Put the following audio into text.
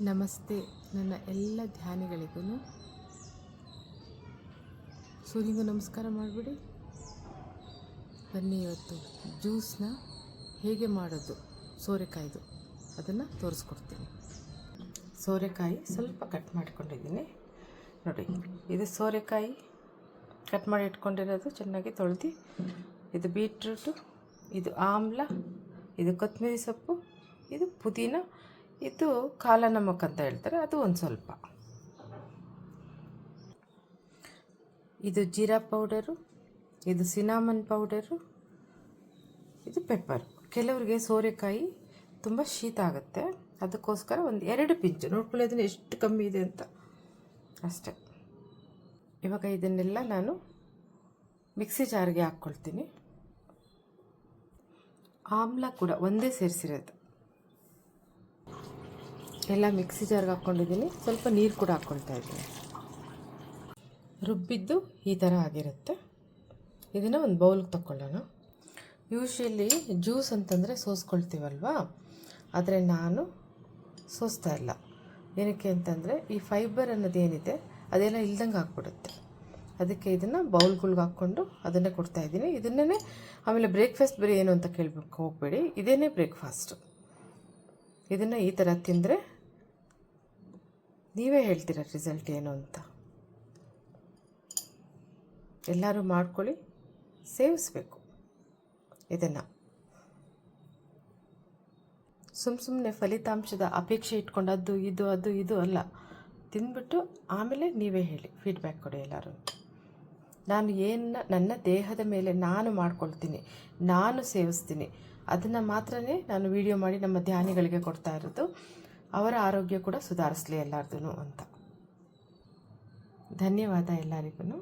ನಮಸ್ತೆ ನನ್ನ ಎಲ್ಲ ಧ್ಯಾನಿಗಳಿಗೂ ಸೂರ್ಯನಿಗೂ ನಮಸ್ಕಾರ ಮಾಡಿಬಿಡಿ. ಬನ್ನಿ, ಇವತ್ತು ಜ್ಯೂಸನ್ನ ಹೇಗೆ ಮಾಡೋದು ಸೋರೆಕಾಯಿದು ಅದನ್ನು ತೋರಿಸ್ಕೊಡ್ತೀನಿ. ಸೋರೆಕಾಯಿ ಸ್ವಲ್ಪ ಕಟ್ ಮಾಡಿಕೊಂಡಿದ್ದೀನಿ ನೋಡಿ. ಇದು ಸೋರೆಕಾಯಿ ಕಟ್ ಮಾಡಿ ಇಟ್ಕೊಂಡಿರೋದು, ಚೆನ್ನಾಗಿ ತೊಳೆದು. ಇದು ಬೀಟ್ರೂಟು, ಇದು ಆಮ್ಲ, ಇದು ಕೊತ್ತಂಬರಿ ಸೊಪ್ಪು, ಇದು ಪುದೀನ, ಇದು ಕಾಲ ನಮಕ್ ಅಂತ ಹೇಳ್ತಾರೆ, ಅದು ಒಂದು ಸ್ವಲ್ಪ. ಇದು ಜೀರಾ ಪೌಡರು, ಇದು ಸಿನಾಮನ್ ಪೌಡರು, ಇದು ಪೆಪ್ಪರು. ಕೆಲವರಿಗೆ ಸೋರೆಕಾಯಿ ತುಂಬ ಶೀತ ಆಗುತ್ತೆ, ಅದಕ್ಕೋಸ್ಕರ ಒಂದು 2 ಪಿಂಚು ನೋಡ್ಕೊಳ್ಳಿ ಅದನ್ನು ಎಷ್ಟು ಕಮ್ಮಿ ಇದೆ ಅಂತ ಅಷ್ಟೇ. ಇವಾಗ ಇದನ್ನೆಲ್ಲ ನಾನು ಮಿಕ್ಸಿ ಜಾರ್ಗೆ ಹಾಕ್ಕೊಳ್ತೀನಿ. ಆಮ್ಲ ಕೂಡ ಒಂದೇ ಸೇರಿಸಿರೋದು. ಎಲ್ಲ ಮಿಕ್ಸಿ ಜಾರ್ಗೆ ಹಾಕ್ಕೊಂಡಿದ್ದೀನಿ. ಸ್ವಲ್ಪ ನೀರು ಕೂಡ ಹಾಕ್ಕೊಳ್ತಾ ಇದ್ದೀನಿ. ರುಬ್ಬಿದ್ದು ಈ ಥರ ಆಗಿರುತ್ತೆ. ಇದನ್ನು ಒಂದು ಬೌಲ್ಗೆ ತಗೊಳ್ಳೋಣ. ಯೂಶ್ವಲಿ ಜ್ಯೂಸ್ ಅಂತಂದರೆ ಸೋಸ್ಕೊಳ್ತೀವಲ್ವಾ, ಆದರೆ ನಾನು ಸೋಸ್ತಾ ಇಲ್ಲ. ಏನಕ್ಕೆ ಅಂತಂದರೆ ಈ ಫೈಬರ್ ಅನ್ನೋದೇನಿದೆ ಅದೆಲ್ಲ ಇಲ್ದಂಗೆ ಹಾಕ್ಬಿಡುತ್ತೆ. ಅದಕ್ಕೆ ಇದನ್ನು ಬೌಲ್ಗಳ್ಗೆ ಹಾಕ್ಕೊಂಡು ಅದನ್ನೇ ಕೊಡ್ತಾಯಿದ್ದೀನಿ. ಇದನ್ನೇ ಆಮೇಲೆ ಬ್ರೇಕ್ಫಾಸ್ಟ್ ಬರೀ ಏನು ಅಂತ ಕೇಳಬೇಕು ಹೋಗಬೇಡಿ, ಇದೇನೇ ಬ್ರೇಕ್ಫಾಸ್ಟು. ಇದನ್ನು ಈ ಥರ ತಿಂದರೆ ನೀವೇ ಹೇಳ್ತೀರ ರಿಸಲ್ಟ್ ಏನು ಅಂತ. ಎಲ್ಲರೂ ಮಾಡ್ಕೊಳ್ಳಿ, ಸೇವಿಸಬೇಕು ಇದನ್ನು. ಸುಮ್ಮನೆ ಫಲಿತಾಂಶದ ಅಪೇಕ್ಷೆ ಇಟ್ಕೊಂಡು ಅದು ಇದು ಅಲ್ಲ. ತಿಂದ್ಬಿಟ್ಟು ಆಮೇಲೆ ನೀವೇ ಹೇಳಿ, ಫೀಡ್ಬ್ಯಾಕ್ ಕೊಡಿ ಎಲ್ಲರೂ. ನಾನು ನನ್ನ ದೇಹದ ಮೇಲೆ ನಾನು ಮಾಡ್ಕೊಳ್ತೀನಿ, ನಾನು ಸೇವಿಸ್ತೀನಿ, ಅದನ್ನು ಮಾತ್ರನೇ ನಾನು ವಿಡಿಯೋ ಮಾಡಿ ನಮ್ಮ ಧ್ಯಾನಿಗಳಿಗೆ ಕೊಡ್ತಾ ಇರೋದು. ಅವರ ಆರೋಗ್ಯ ಕೂಡ ಸುಧಾರಿಸಲಿ ಎಲ್ಲರದೂ ಅಂತ. ಧನ್ಯವಾದ ಎಲ್ಲರಿಗೂ.